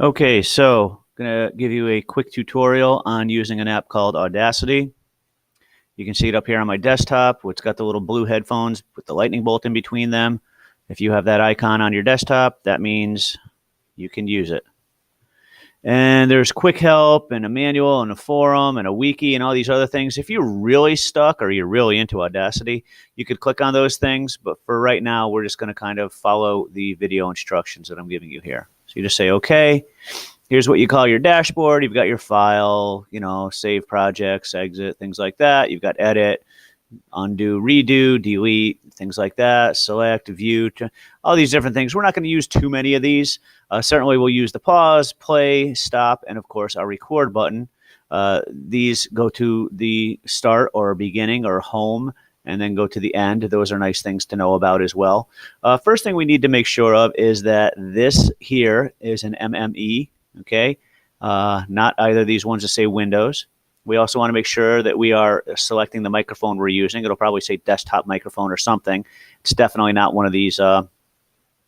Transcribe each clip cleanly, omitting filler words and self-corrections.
Okay, so I'm going to give you a quick tutorial on using an app called Audacity. You can see it up here on my desktop. It's got the little blue headphones with the lightning bolt in between them. If you have that icon on your desktop, that means you can use it. And there's quick help and a manual and a forum and a wiki and all these other things. If you're really stuck or you're really into Audacity, you could click on those things. But for right now, we're just going to kind of follow the video instructions that I'm giving you here. So you just say, okay, here's what you call your dashboard. You've got your file, save projects, exit, things like that. You've got edit, undo, redo, delete, things like that, select, view, all these different things. We're not going to use too many of these. Certainly we'll use the pause, play, stop, and of course our record button. These go to the start or beginning or home and then go to the end. Those are nice things to know about as well. First thing we need to make sure of is that this here is an MME, okay? Not either of these ones that say Windows. We also want to make sure that we are selecting the microphone we're using. It'll probably say desktop microphone or something. It's definitely not one of these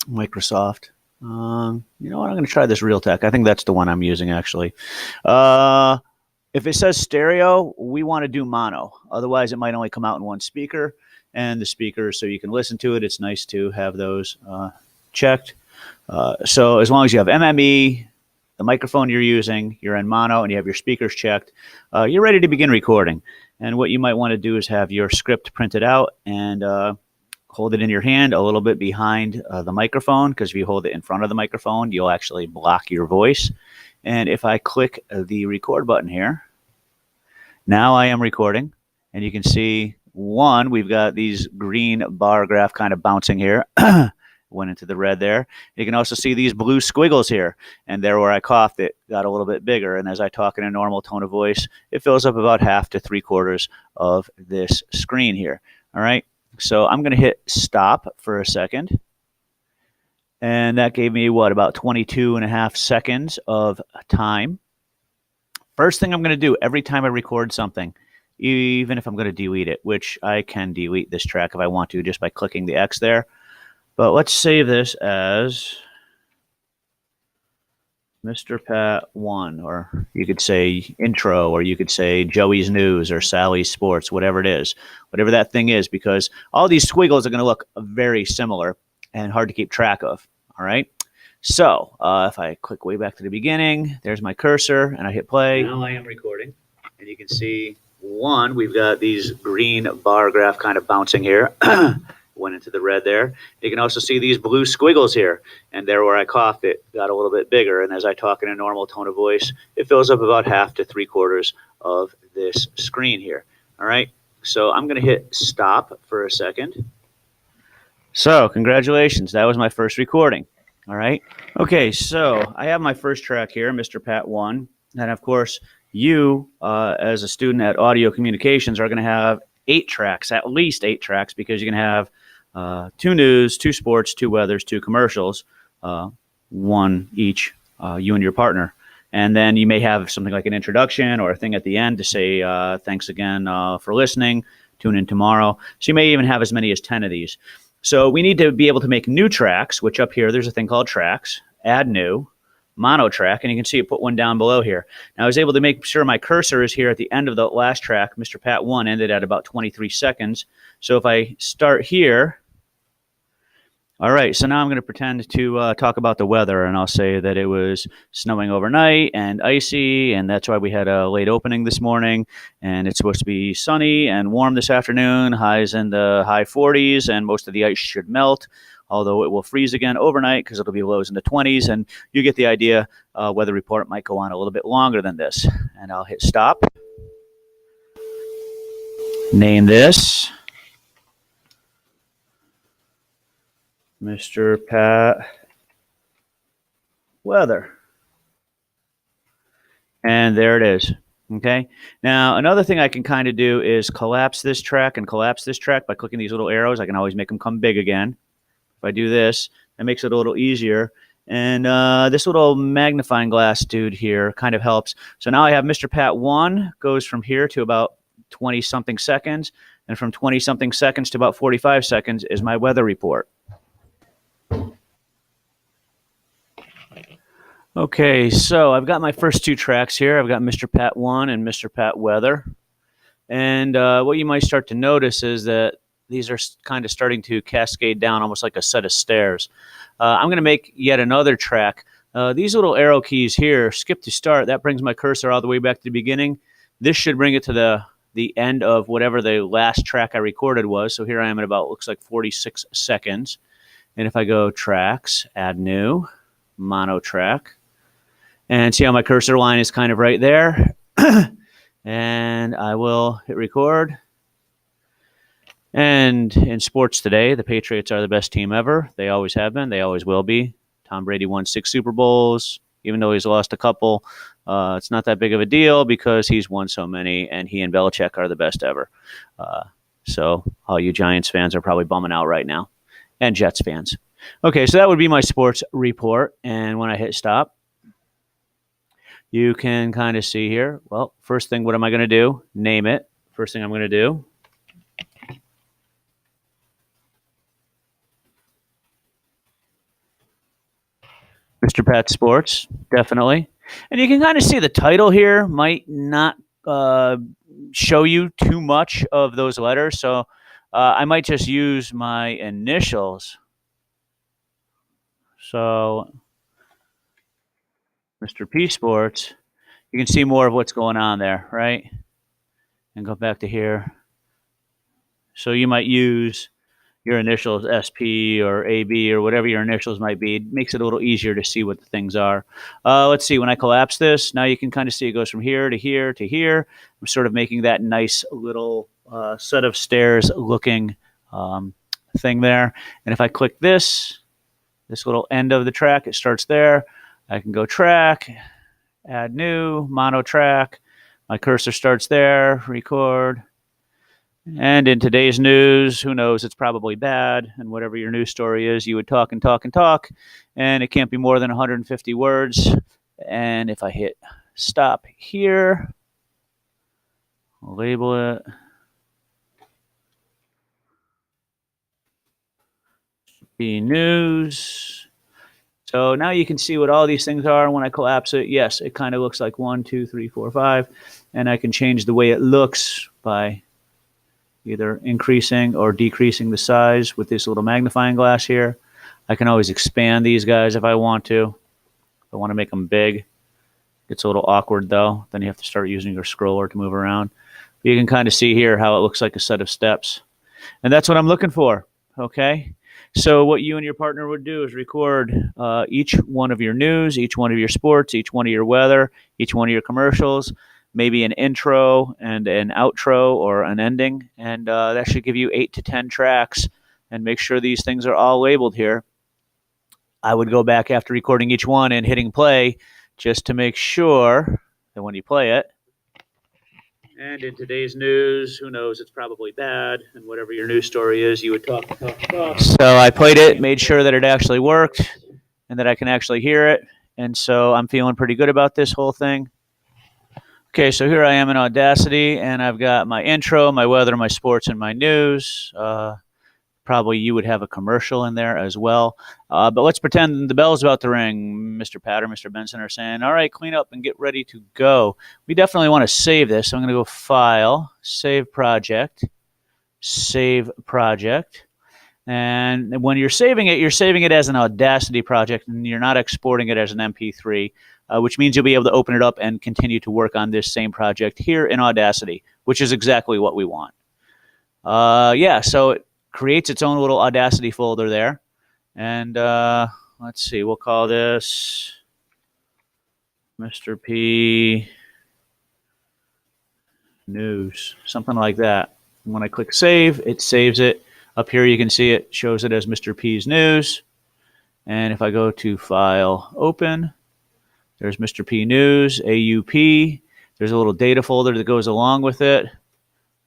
Microsoft. You know what? I'm going to try this Realtek. I think that's the one I'm using, actually. If it says stereo, we want to do mono. Otherwise, it might only come out in one speaker. And the speakers, so you can listen to it, it's nice to have those checked. So as long as you have MME, the microphone you're using, you're in mono, and you have your speakers checked, you're ready to begin recording. And what you might want to do is have your script printed out and hold it in your hand a little bit behind the microphone, because if you hold it in front of the microphone, you'll actually block your voice. And if I click the record button here, now I am recording, and you can see, one, we've got these green bar graph kind of bouncing here. Went into the red there. You can also see these blue squiggles here, and there where I coughed, it got a little bit bigger, and as I talk in a normal tone of voice, it fills up about half to 3/4 of this screen here. All right, so I'm going to hit stop for a second, and that gave me what, about 22.5 seconds of time. First thing I'm going to do every time I record something, even if I'm going to delete it, which I can delete this track if I want to just by clicking the X there. But let's save this as Mr. Pat 1, or you could say intro, or you could say Joey's News or Sally's Sports, whatever it is, whatever that thing is, because all these squiggles are going to look very similar and hard to keep track of. All right. So if I click way back to the beginning, there's my cursor, and I hit play. Now I am recording, and you can see, one, we've got these green bar graph kind of bouncing here. Went into the red there. You can also see these blue squiggles here, and there where I coughed, it got a little bit bigger, and as I talk in a normal tone of voice, it fills up about half to 3/4 of this screen here. All right, so I'm going to hit stop for a second. So congratulations, that was my first recording. All right, okay, so I have my first track here, Mr. Pat 1, and of course you as a student at Audio Communications are going to have 8 tracks, at least 8 tracks, because you can have 2 news, 2 sports, 2 weathers, 2 commercials, 1 each, you and your partner. And then you may have something like an introduction or a thing at the end to say, thanks again for listening, tune in tomorrow. So you may even have as many as 10 of these. So we need to be able to make new tracks, which up here, there's a thing called tracks, add new, mono track, and you can see it put one down below here. Now I was able to make sure my cursor is here at the end of the last track. Mr. Pat 1 ended at about 23 seconds. So if I start here, all right, so now I'm going to pretend to talk about the weather, and I'll say that it was snowing overnight and icy, and that's why we had a late opening this morning, and it's supposed to be sunny and warm this afternoon, highs in the high 40s, and most of the ice should melt, although it will freeze again overnight because it'll be lows in the 20s, and you get the idea. Weather report might go on a little bit longer than this. And I'll hit stop. Name this Mr. Pat Weather. And there it is. Okay. Now, another thing I can kind of do is collapse this track and collapse this track by clicking these little arrows. I can always make them come big again. If I do this, that makes it a little easier. And this little magnifying glass dude here kind of helps. So now I have Mr. Pat 1 goes from here to about 20-something seconds. And from 20-something seconds to about 45 seconds is my weather report. Okay, so I've got my first two tracks here. I've got Mr. Pat 1 and Mr. Pat Weather. And what you might start to notice is that these are kind of starting to cascade down almost like a set of stairs. I'm going to make yet another track. These little arrow keys here, skip to start, that brings my cursor all the way back to the beginning. This should bring it to the end of whatever the last track I recorded was. So here I am at about, looks like 46 seconds. And if I go tracks, add new, mono track, and see how my cursor line is kind of right there. And I will hit record. And in sports today, the Patriots are the best team ever. They always have been. They always will be. Tom Brady won 6 Super Bowls. Even though he's lost a couple, it's not that big of a deal because he's won so many, and he and Belichick are the best ever. So all you Giants fans are probably bumming out right now, and Jets fans. Okay, so that would be my sports report. And when I hit stop, you can kind of see here. Well, first thing, what am I going to do? Name it. First thing I'm going to do. Mr. Pat Sports, definitely. And you can kind of see the title here might not show you too much of those letters. So I might just use my initials. So Mr. P Sports, you can see more of what's going on there, right? And go back to here. So you might use your initials, SP or AB or whatever your initials might be. It makes it a little easier to see what the things are. Let's see, when I collapse this, now you can kind of see it goes from here to here to here. I'm sort of making that nice little set of stairs looking thing there. And if I click this little end of the track, it starts there. I can go track, add new, mono track. My cursor starts there, record. And in today's news, who knows, it's probably bad. And whatever your news story is, you would talk and talk and talk. And it can't be more than 150 words. And if I hit stop here, I'll label it. The news. So now you can see what all these things are. When I collapse it, yes, it kind of looks like 1, 2, 3, 4, 5. And I can change the way it looks by either increasing or decreasing the size with this little magnifying glass here. I can always expand these guys if I want to. If I want to make them big. It's a little awkward though. Then you have to start using your scroller to move around. But you can kind of see here how it looks like a set of steps. And that's what I'm looking for, okay? So what you and your partner would do is record each one of your news, each one of your sports, each one of your weather, each one of your commercials, maybe an intro and an outro or an ending, and that should give you 8 to 10 tracks. And make sure these things are all labeled here. I would go back after recording each one and hitting play just to make sure that when you play it, and in today's news, who knows, it's probably bad, and whatever your news story is, you would talk. So I played it, made sure that it actually worked, and that I can actually hear it, and so I'm feeling pretty good about this whole thing. Okay, so here I am in Audacity, and I've got my intro, my weather, my sports, and my news. Probably you would have a commercial in there as well. But let's pretend the bell's about to ring. Mr. Pat or Mr. Benson are saying, all right, clean up and get ready to go. We definitely want to save this. So I'm going to go File, Save Project, Save Project. And when you're saving it as an Audacity project, and you're not exporting it as an MP3, which means you'll be able to open it up and continue to work on this same project here in Audacity, which is exactly what we want. Yeah, so it creates its own little Audacity folder there. And let's see, we'll call this Mr. P News, something like that. And when I click Save, it saves it. Up here you can see it shows it as Mr. P's News. And if I go to File, Open, there's Mr. P News, AUP. There's a little data folder that goes along with it.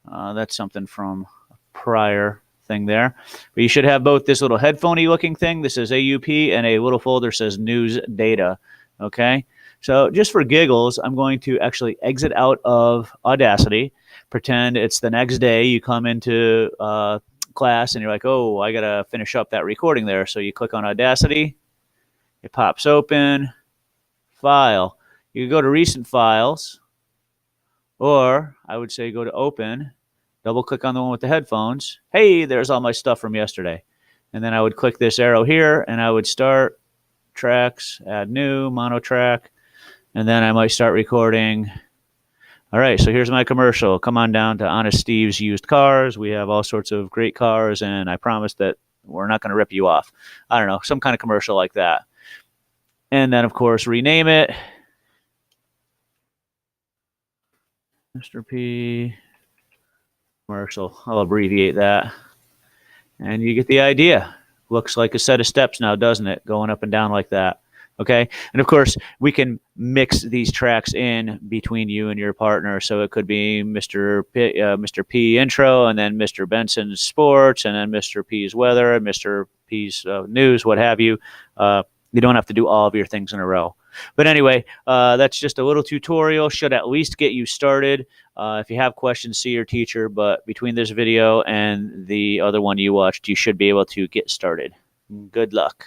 That's something from a prior thing there. But you should have both this little headphoney looking thing, this is AUP, and a little folder says News Data. Okay? So just for giggles, I'm going to actually exit out of Audacity, pretend it's the next day. You come into class and you're like, oh, I got to finish up that recording there. So you click on Audacity. It pops open. file. You can go to recent files, or I would say go to open, double click on the one with the headphones. Hey, there's all my stuff from yesterday. And then I would click this arrow here and I would start tracks, add new, mono track, and then I might start recording. All right, so here's my commercial. Come on down to Honest Steve's Used Cars. We have all sorts of great cars, and I promise that we're not going to rip you off. I don't know, some kind of commercial like that. And then, of course, rename it. Mr. P commercial. I'll abbreviate that. And you get the idea. Looks like a set of steps now, doesn't it? Going up and down like that. Okay. And of course, we can mix these tracks in between you and your partner. So it could be Mr. P intro, and then Mr. Benson's sports, and then Mr. P's weather, and Mr. P's news, what have you. You don't have to do all of your things in a row. But anyway, that's just a little tutorial. Should at least get you started. If you have questions, see your teacher. But between this video and the other one you watched, you should be able to get started. Good luck.